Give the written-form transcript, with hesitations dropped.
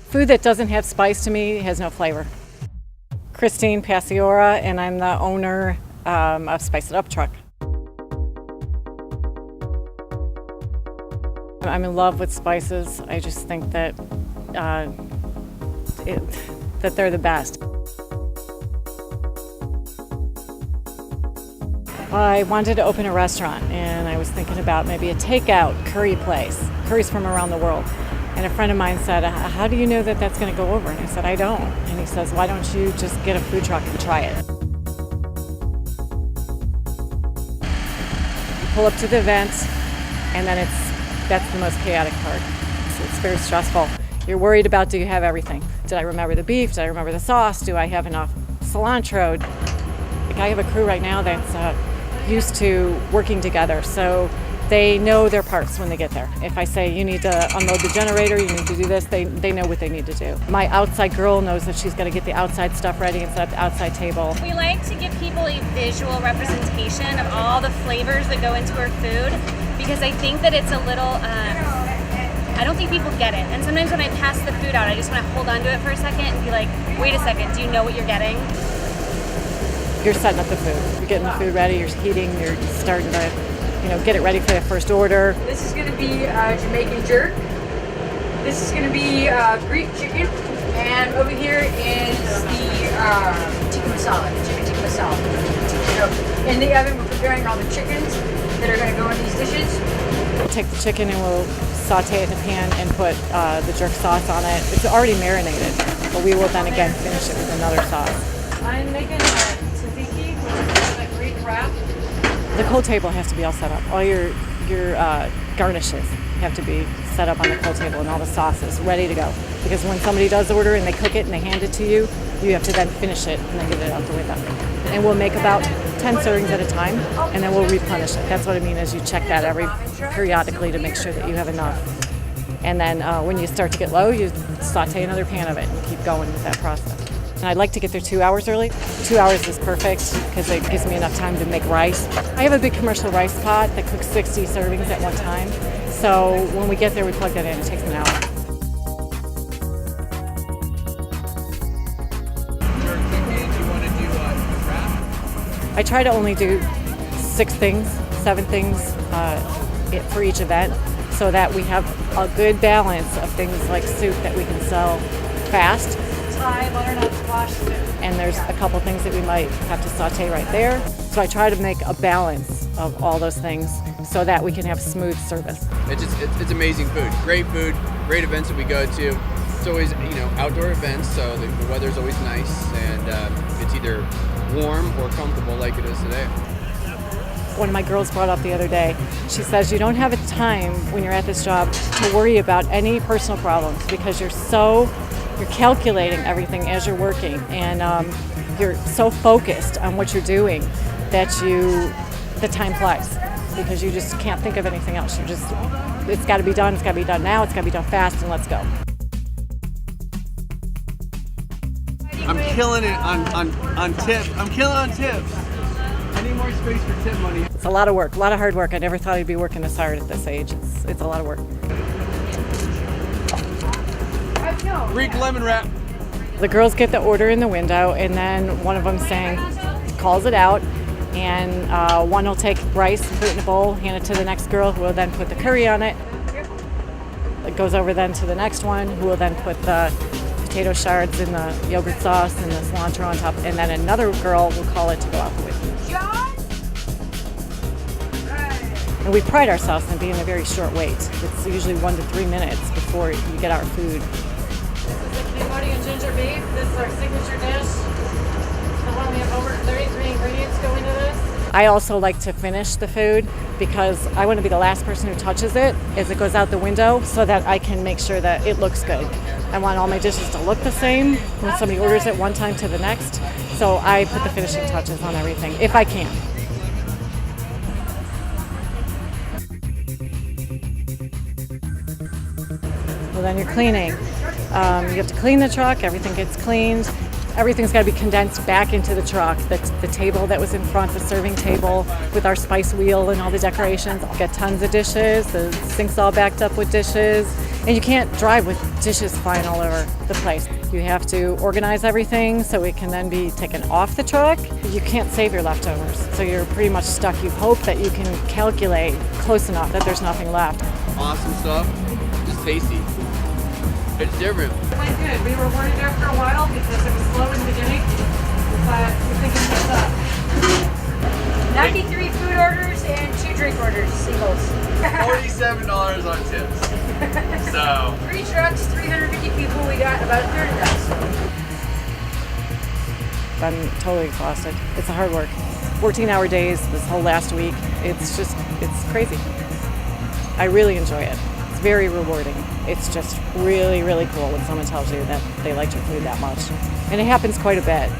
Food that doesn't have spice to me has no flavor. Chris Paciora, and I'm the owner of Spice It Up Truck. I'm in love with spices. I just think that that they're the best. I wanted to open a restaurant, and I was thinking about maybe a takeout curry place, curries from around the world. And a friend of mine said, how do you know that that's going to go over? And I said, I don't. And he says, why don't you just get a food truck and try it? You pull up to the event, and then that's the most chaotic part. It's very stressful. You're worried about, do you have everything? Did I remember the beef? Did I remember the sauce? Do I have enough cilantro? Like, I have a crew right now that's used to working together, so they know their parts when they get there. If I say you need to unload the generator, you need to do this, they know what they need to do. My outside girl knows that she's got to get the outside stuff ready and set up the outside table. We like to give people a visual representation of all the flavors that go into our food, because I think that it's a little, I don't think people get it. And sometimes when I pass the food out, I just want to hold on to it for a second and be like, wait a second, do you know what you're getting? You're setting up the food. You're getting the food ready, you're heating, you're starting to get it ready for the first order. This is going to be Jamaican jerk. This is going to be Greek chicken. And over here is the tikka masala, chicken tikka masala. So in the oven, we're preparing all the chickens that are going to go in these dishes. We'll take the chicken and we'll saute it in the pan and put the jerk sauce on it. It's already marinated, but we will then again finish it with another sauce. I'm making tzatziki, which is a Greek wrap. The cold table has to be all set up. All your garnishes have to be set up on the cold table, and all the sauces ready to go. Because when somebody does order and they cook it and they hand it to you, you have to then finish it and then get it out the window. And we'll make about 10 servings at a time, and then we'll replenish it. That's what I mean is you check that periodically to make sure that you have enough. And then when you start to get low, you saute another pan of it and keep going with that process. And I'd like to get there 2 hours early. 2 hours is perfect because it gives me enough time to make rice. I have a big commercial rice pot that cooks 60 servings at one time. So when we get there, we plug that in. It takes an hour. I try to only do 6 things, 7 things for each event, so that we have a good balance of things like soup that we can sell fast. Thai butternut squash soup. And there's a couple things that we might have to saute right there. So I try to make a balance of all those things so that we can have smooth service. It's amazing food, great events that we go to. It's always outdoor events, so the weather's always nice, and it's either warm or comfortable like it is today. One of my girls brought up the other day, she says you don't have a time when you're at this job to worry about any personal problems because you're calculating everything as you're working, and you're so focused on what you're doing that the time flies because you just can't think of anything else. It's got to be done. It's got to be done now. It's got to be done fast, and let's go. I'm killing it on tips. I'm killing on tips. I need more space for tip money. It's a lot of work, a lot of hard work. I never thought I'd be working this hard at this age. It's a lot of work. Greek lemon wrap. The girls get the order in the window, and then one of them calls it out, and one will take rice, put it in a bowl, hand it to the next girl, who will then put the curry on it. It goes over then to the next one, who will then put the potato shards and the yogurt sauce and the cilantro on top, and then another girl will call it to go out the window. And we pride ourselves in being a very short wait. It's usually 1 to 3 minutes before you get our food. This is peanut and ginger beef. This is our signature dish. The one we have over 33 ingredients go into this. I also like to finish the food because I want to be the last person who touches it as it goes out the window so that I can make sure that it looks good. I want all my dishes to look the same when somebody orders it one time to the next. So I put the finishing touches on everything, if I can. Well, then you're cleaning. You have to clean the truck, everything gets cleaned. Everything's got to be condensed back into the truck. The table that was in front, the serving table with our spice wheel and all the decorations. I've got tons of dishes. The sink's all backed up with dishes. And you can't drive with dishes flying all over the place. You have to organize everything so it can then be taken off the truck. You can't save your leftovers, so you're pretty much stuck. You hope that you can calculate close enough that there's nothing left. Awesome stuff, just tasty. It's different. It went good. We were worried after a while because it was slow in the beginning, but we think it's what's up. 93 food orders and 2 drink orders, singles. $47 on tips. So 3 trucks, 350 people. We got about a third of that. I'm totally exhausted. It's hard work. 14-hour days this whole last week. It's crazy. I really enjoy it. It's very rewarding. It's just really, really cool when someone tells you that they liked your food that much. And it happens quite a bit.